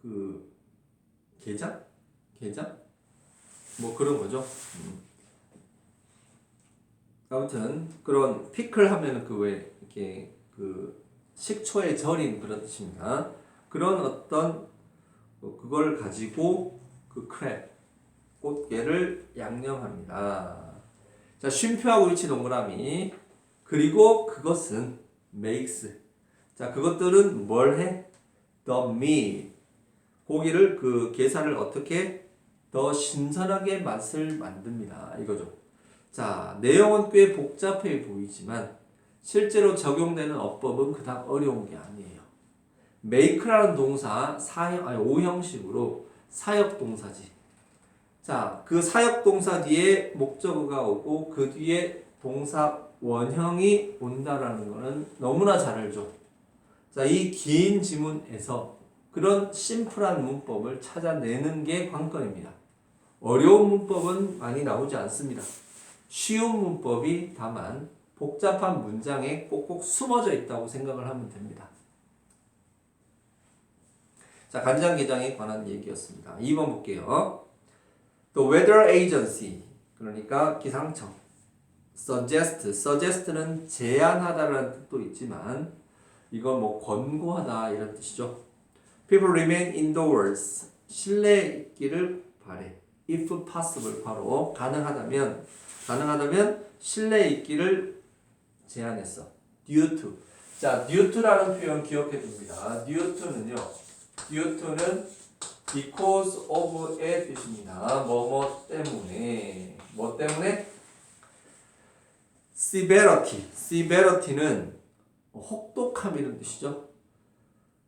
그 게장? 뭐 그런 거죠. 아무튼 그런 피클 하면은 그 왜 이렇게 그 식초에 절인 그런 뜻입니다. 그런 어떤 그걸 가지고 그 크랩 꽃게를 양념합니다. 자, 쉼표하고 위치 동그라미. 그리고 그것은 makes. 자, 그것들은 뭘 해? The meat. 고기를 그 게살을 어떻게 더 신선하게 맛을 만듭니다. 이거죠. 자, 내용은 꽤 복잡해 보이지만 실제로 적용되는 어법은 그닥 어려운 게 아니에요. make라는 동사 오형식으로 사역 동사지. 자, 그 사역 동사 뒤에 목적어가 오고 그 뒤에 동사 원형이 온다라는 거는 너무나 잘 알죠. 자, 이 긴 지문에서 그런 심플한 문법을 찾아내는 게 관건입니다. 어려운 문법은 많이 나오지 않습니다. 쉬운 문법이 다만 복잡한 문장에 꼭꼭 숨어져 있다고 생각을 하면 됩니다. 자, 간장게장에 관한 얘기였습니다. 2번 볼게요. The weather agency, 그러니까 기상청. suggest는 제안하다라는 뜻도 있지만 이건 뭐 권고하다 이런 뜻이죠. People remain indoors, 실내에 있기를 바래. If possible, 바로 가능하다면 실내에 있기를 제안했어. Due to. 자, due to라는 표현 기억해 둡니다. due to는 because of의 뜻입니다. 뭐뭐 때문에. 뭐 때문에? severity는 혹독함이라는 뜻이죠.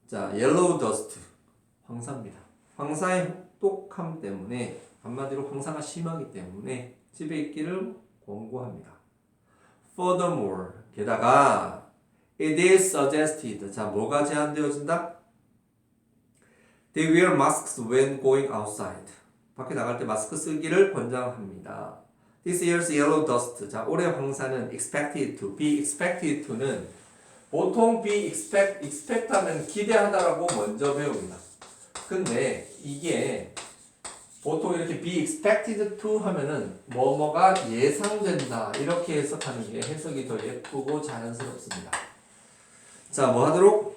자, yellow dust, 황사입니다. 황사의 혹독함 때문에, 한마디로 황사가 심하기 때문에 집에 있기를 권고합니다. Furthermore, 게다가 it is suggested. 자, 뭐가 제안되어진다? They wear masks when going outside. 밖에 나갈 때 마스크 쓰기를 권장합니다. This year's yellow dust. 자, 올해 황사는 expected to. be expected to는 보통 be expect 하면 기대하다라고 먼저 배웁니다. 근데 이게 보통 이렇게 be expected to 하면은 뭐뭐가 예상된다 이렇게 해석하는 게 해석이 더 예쁘고 자연스럽습니다. 자, 뭐 하도록?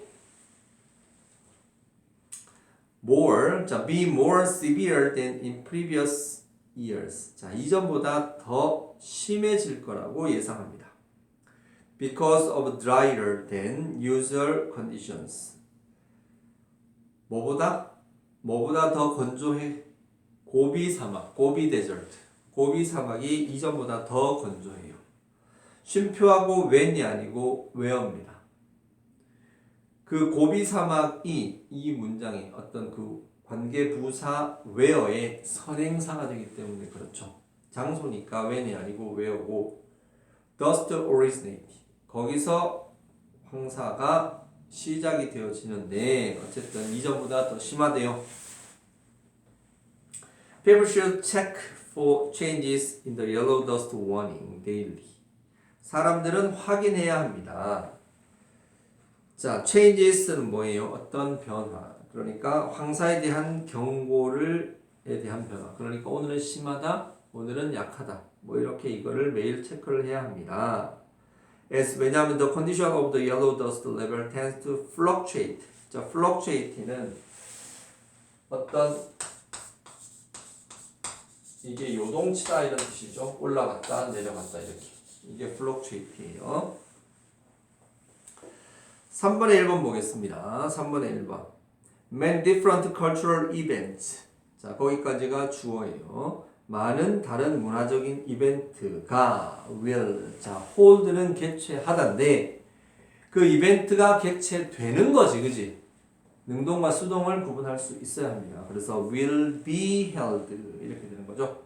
be more severe than in previous years. 자, 이전보다 더 심해질 거라고 예상합니다. Because of drier than usual conditions. 뭐보다 더 건조해? 고비 사막, 고비 데저트. 고비 사막이 이전보다 더 건조해요. 쉼표하고 when이 아니고 where입니다. 그 고비 사막이 이 문장의 어떤 그 관계 부사 where의 선행사가 되기 때문에 그렇죠. 장소니까 when이 아니고 where고 dust originate. 거기서 황사가 시작이 되어지는데 어쨌든 이전보다 더 심하대요. People should check for changes in the yellow dust warning daily. 사람들은 확인해야 합니다. 자, changes는 뭐예요? 어떤 변화. 그러니까 황사에 대한 경고에 대한 변화. 그러니까 오늘은 심하다, 오늘은 약하다. 뭐 이렇게 이거를 매일 체크를 해야 합니다. 왜냐하면 the condition of the yellow dust level tends to fluctuate. 자, fluctuate는 어떤 이게 요동치다 이런 뜻이죠. 올라갔다 내려갔다 이렇게. 이게 fluctuate예요. 3번에 1번 보겠습니다. 3번에 1번. Many different cultural events. 자, 거기까지가 주어예요. 많은 다른 문화적인 이벤트가 will. 자, hold는 개최하다인데 그 이벤트가 개최되는 거지, 그지? 능동과 수동을 구분할 수 있어야 합니다. 그래서 will be held 이렇게 되는 거죠.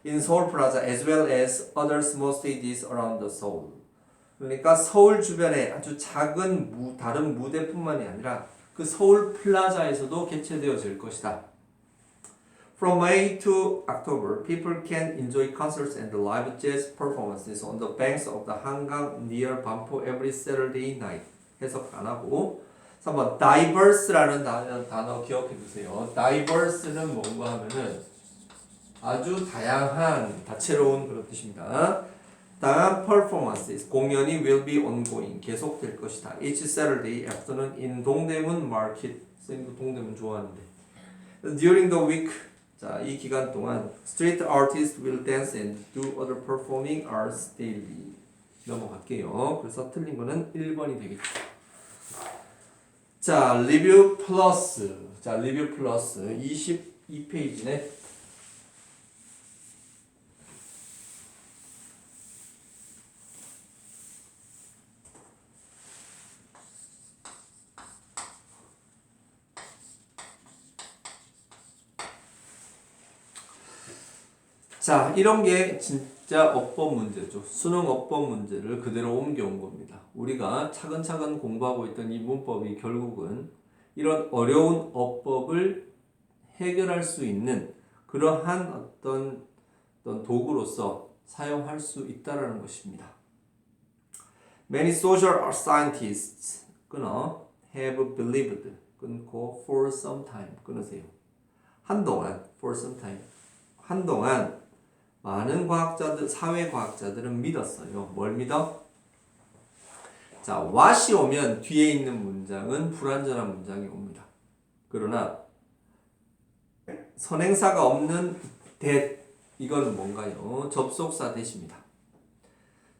In Seoul Plaza as well as other small stages around the Seoul. 그러니까 서울 주변에 아주 작은 다른 무대뿐만이 아니라 그 서울 플라자에서도 개최되어질 것이다. From May to October, people can enjoy concerts and live jazz performances on the banks of the 한강 near 반포 every Saturday night. 해석 안 하고 3번 diverse라는 단어 기억해 두세요. diverse는 뭔가 하면은 아주 다양한, 다채로운 그런 뜻입니다. 다양한 performances, 공연이 will be ongoing, 계속될 것이다. Each Saturday afternoon in 동대문 market. 선생님도 동대문 좋아하는데. During the week, 자, 이 기간 동안 street artists will dance and do other performing arts daily. 넘어갈게요. 그래서 틀린 거는 1번이 되겠죠. 자, 리뷰 플러스. 자, 리뷰 플러스 22페이지네. 자, 이런 게 진짜 어법 문제죠. 수능 어법 문제를 그대로 옮겨온 겁니다. 우리가 차근차근 공부하고 있던 이 문법이 결국은 이런 어려운 어법을 해결할 수 있는 그러한 어떤 도구로서 사용할 수 있다라는 것입니다. Many social scientists 끊어 have believed 끊고 for some time 끊으세요. 한동안 for some time 한동안 많은 과학자들, 사회과학자들은 믿었어요. 뭘 믿어? 자, what이 오면 뒤에 있는 문장은 불완전한 문장이 옵니다. 그러나 선행사가 없는 that, 이거는 뭔가요? 접속사 that입니다.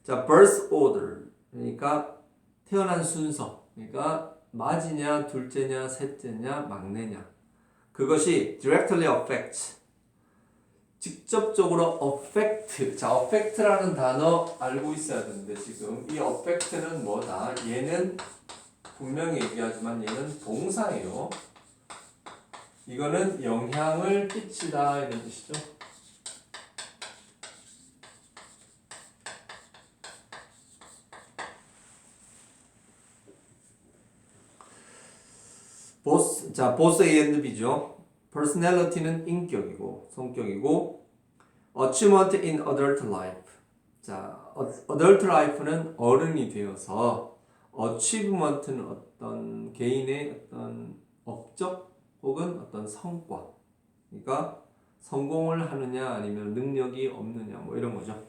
자, birth order, 그러니까 태어난 순서, 그러니까 맞이냐, 둘째냐, 셋째냐, 막내냐. 그것이 directly affects, 직접적으로 affect. 자, affect라는 단어 알고 있어야 되는데 지금 이 affect는 뭐다? 얘는 분명히 얘기하지만 얘는 동사예요. 이거는 영향을 끼치다 이런 뜻이죠. both, 자, both A and B죠. personality는 인격이고 성격이고 achievement in adult life. 자, adult life는 어른이 되어서 achievement는 어떤 개인의 어떤 업적 혹은 어떤 성과. 그러니까 성공을 하느냐 아니면 능력이 없느냐 뭐 이런 거죠.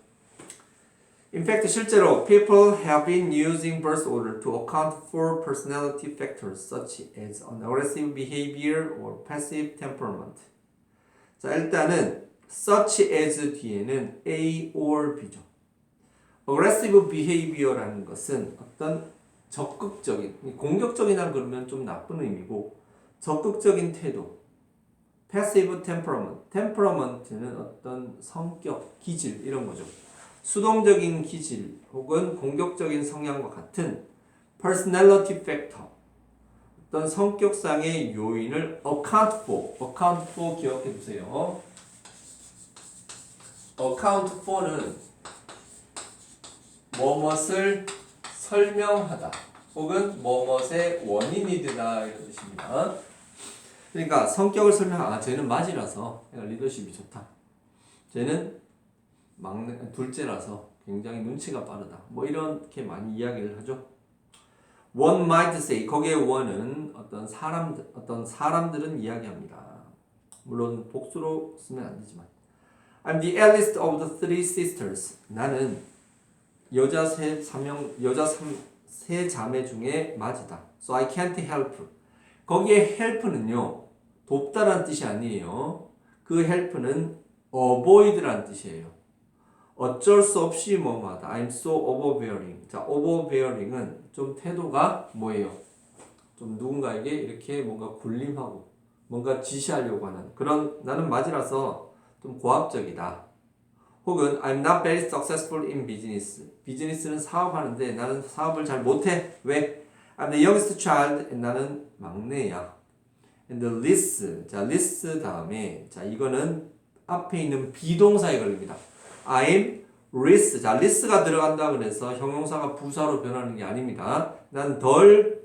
In fact, 실제로 people have been using birth order to account for personality factors such as an aggressive behavior or passive temperament. 자, 일단은 such as 뒤에는 A or B죠. aggressive behavior라는 것은 어떤 적극적인, 공격적이나 그러면 좀 나쁜 의미고 적극적인 태도. passive temperament, temperament는 어떤 성격, 기질 이런 거죠. 수동적인 기질 혹은 공격적인 성향과 같은 personality factor, 어떤 성격상의 요인을 account for 기억해 두세요. account for는 뭐뭇을 설명하다 혹은 뭐뭇의 원인이 되다 이런 뜻입니다. 그러니까 성격을 쟤는 맞이라서 리더십이 좋다. 쟤는 둘째라서 굉장히 눈치가 빠르다. 뭐 이렇게 많이 이야기를 하죠. One might say, 거기에 one은 어떤 사람들은 이야기합니다. 물론 복수로 쓰면 안 되지만. I'm the eldest of the three sisters. 나는 여자 세 자매 중에 맞이다. So I can't help. 거기에 help는요, 돕다란 뜻이 아니에요. 그 help는 avoid란 뜻이에요. 어쩔 수 없이 뭐마다. I'm so overbearing. 자, overbearing은 좀 태도가 뭐예요? 좀 누군가에게 이렇게 뭔가 군림하고 뭔가 지시하려고 하는 그런, 나는 맞이라서 좀 고압적이다. 혹은 I'm not very successful in business. 비즈니스는 사업하는데 나는 사업을 잘 못해. 왜? I'm the youngest child. 나는 막내야. And the least. 자, least 다음에 자, 이거는 앞에 있는 비동사에 걸립니다. I'm less. 자, less가 들어간다 그래서 형용사가 부사로 변하는 게 아닙니다. 난 덜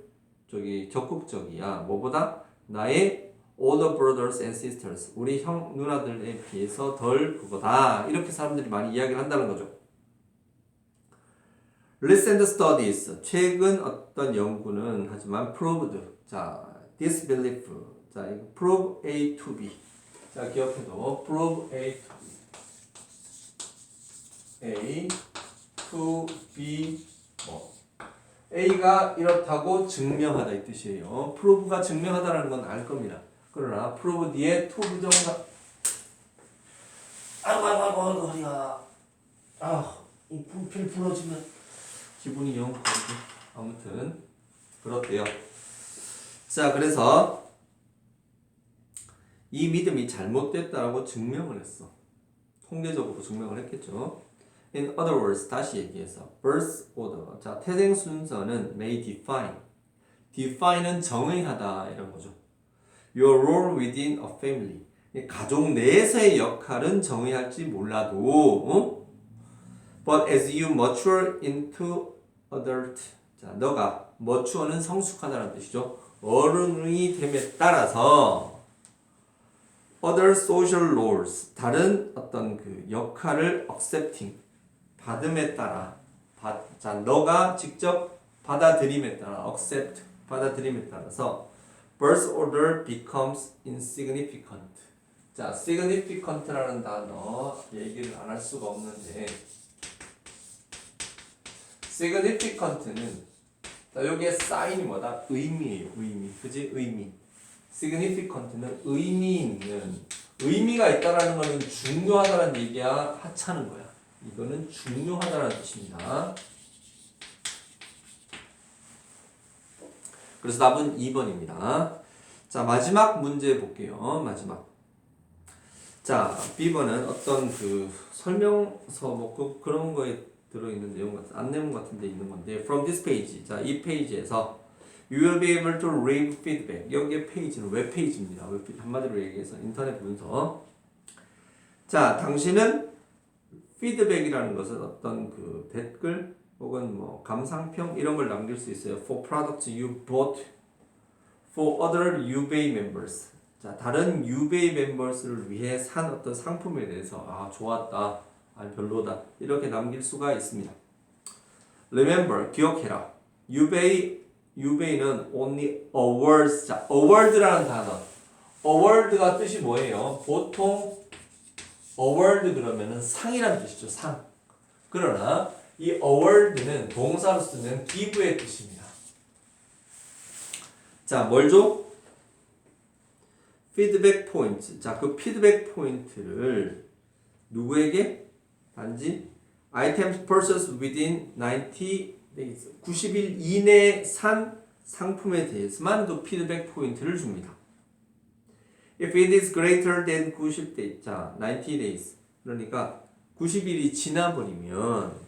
적극적이야. 뭐보다? 나의 older brothers and sisters. 우리 형 누나들에 비해서 덜 그거다. 이렇게 사람들이 많이 이야기를 한다는 거죠. recent studies 최근 어떤 연구는 하지만 proved 자 disbelief 자 이거 prove A to B 자 기억해도 prove A to B 뭐 A가 이렇다고 증명하다 이 뜻이에요. prove가 증명하다라는 건 알 겁니다. 그러나 prove 뒤에 to 부정사 아이고 허리야 이 분필 부러지면 기분이 영 좋은데 아무튼 그렇대요. 자 그래서 이 믿음이 잘못됐다라고 증명을 했어. 통계적으로 증명을 했겠죠. In other words, 다시 얘기해서 birth order. 자, 태생 순서는 may define. define은 정의하다 이런 거죠. Your role within a family. 가족 내에서의 역할은 정의할지 몰라도 but as you mature into adult. 자, 너가 mature는 성숙하다는 뜻이죠. 어른이 됨에 따라서 other social roles. 다른 어떤 그 역할을 accepting. 받음에 따라 자 너가 직접 받아들임에 따라 accept 받아들임에 따라서 birth order becomes insignificant. 자 significant라는 단어 얘기를 안 할 수가 없는데 significant는 자 여기에 sign이 뭐다? 의미예요. 의미. 그지? 의미. significant는 의미 있는 의미가 있다라는 거는 중요하다는 얘기야 하찮은 거야. 이거는 중요하다는 뜻입니다. 그래서 답은 2번입니다. 자, 마지막 문제 볼게요. 마지막. 자, B번은 어떤 그 설명서 뭐 그런 거에 들어있는 내용 같은, 안내문 같은 데 있는 건데, from this page. 자, 이 페이지에서 you will be able to read feedback. 여기에 페이지는 웹페이지입니다. 웹페이지. 한마디로 얘기해서 인터넷 문서. 자, 당신은 피드백이라는 것은 어떤 그 댓글 혹은 뭐 감상평 이런 걸 남길 수 있어요. For products you bought for other UBA members. 자, 다른 UBA 멤버스를 위해 산 어떤 상품에 대해서 아, 좋았다. 아니 별로다. 이렇게 남길 수가 있습니다. Remember, 기억해라. UBA는 only awards. 자, award라는 단어. award가 뜻이 뭐예요? 보통 award 그러면은 상이라는 뜻이죠. 상. 그러나 이 award는 동사로 쓰는 give의 뜻입니다. 자, 뭘 줘? 피드백 포인트. 자, 그 피드백 포인트를 누구에게? 단지 items purchased within 90 days. 90일 이내에 산 상품에 대해서만 그 피드백 포인트를 줍니다. If it is greater than 90days, 자, 90 days. 그러니까 90일이 지나버리면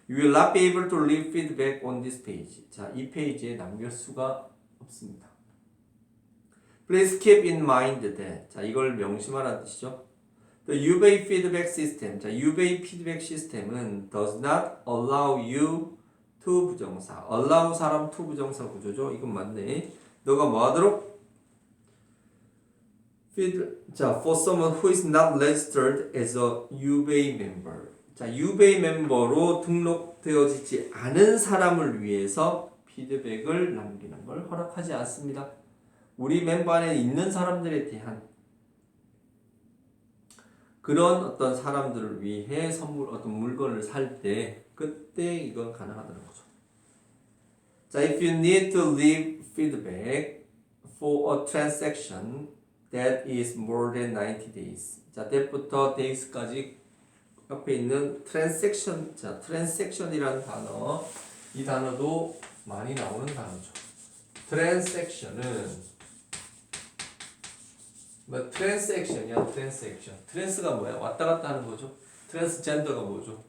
you will not be able to leave feedback on this page. 자, 이 페이지에 남길 수가 없습니다. Please keep in mind that. 자, 이걸 명심하라는 뜻이죠. The UBA feedback system. 자, UBA 피드백 시스템은 does not allow you to 부정사. allow 사람 to 부정사 구조죠. 이건 맞네. 너가 뭐 하도록? 자, for someone who is not registered as a UBA member. 자, UBA 멤버로 등록되어지지 않은 사람을 위해서 피드백을 남기는 걸 허락하지 않습니다. 우리 멤버 안에 있는 사람들에 대한 그런 어떤 사람들을 위해 선물, 어떤 물건을 살 때 그때 이건 가능하다는 거죠. 자, if you need to leave feedback for a transaction that is more than 90 days. 자, that부터 days까지 옆에 있는 transaction. 자, transaction이라는 단어. 이 단어도 많이 나오는 단어죠. transaction은 뭐 트랜스액션이야. 트랜스액션. 트랜스가 뭐야? 왔다 갔다 하는 거죠. 트랜스젠더가 뭐죠?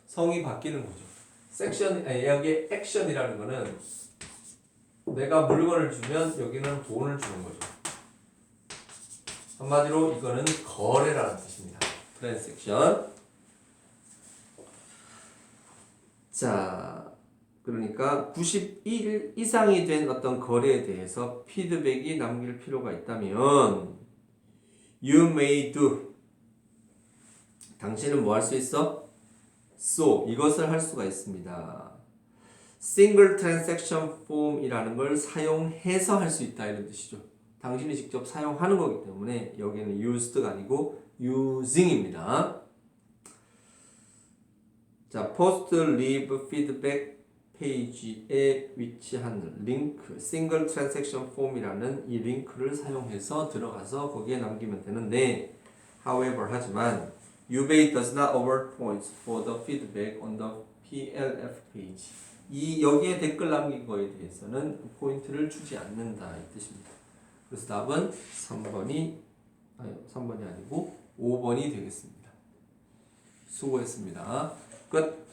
성이 바뀌는 거죠. 섹션 여기 액션이라는 거는 내가 물건을 주면 여기는 돈을 주는 거죠. 한마디로 이거는 거래라는 뜻입니다. 트랜스액션. 자, 그러니까 91일 이상이 된 어떤 거래에 대해서 피드백이 남길 필요가 있다면 You may do. 당신은 뭐 할 수 있어? So, 이것을 할 수가 있습니다. single transaction form이라는 걸 사용해서 할 수 있다 이런 뜻이죠. 당신이 직접 사용하는 거기 때문에 여기는 used가 아니고 using입니다. 자, post leave feedback 페이지에 위치한 링크, single transaction form이라는 이 링크를 사용해서 들어가서 거기에 남기면 되는데, however 하지만 UBay does not award points for the feedback on the PLF page. 이 여기에 댓글 남긴 거에 대해서는 포인트를 주지 않는다 이 뜻입니다. 그래서 답은 3번이 아니고 5번이 되겠습니다. 수고했습니다. 끝.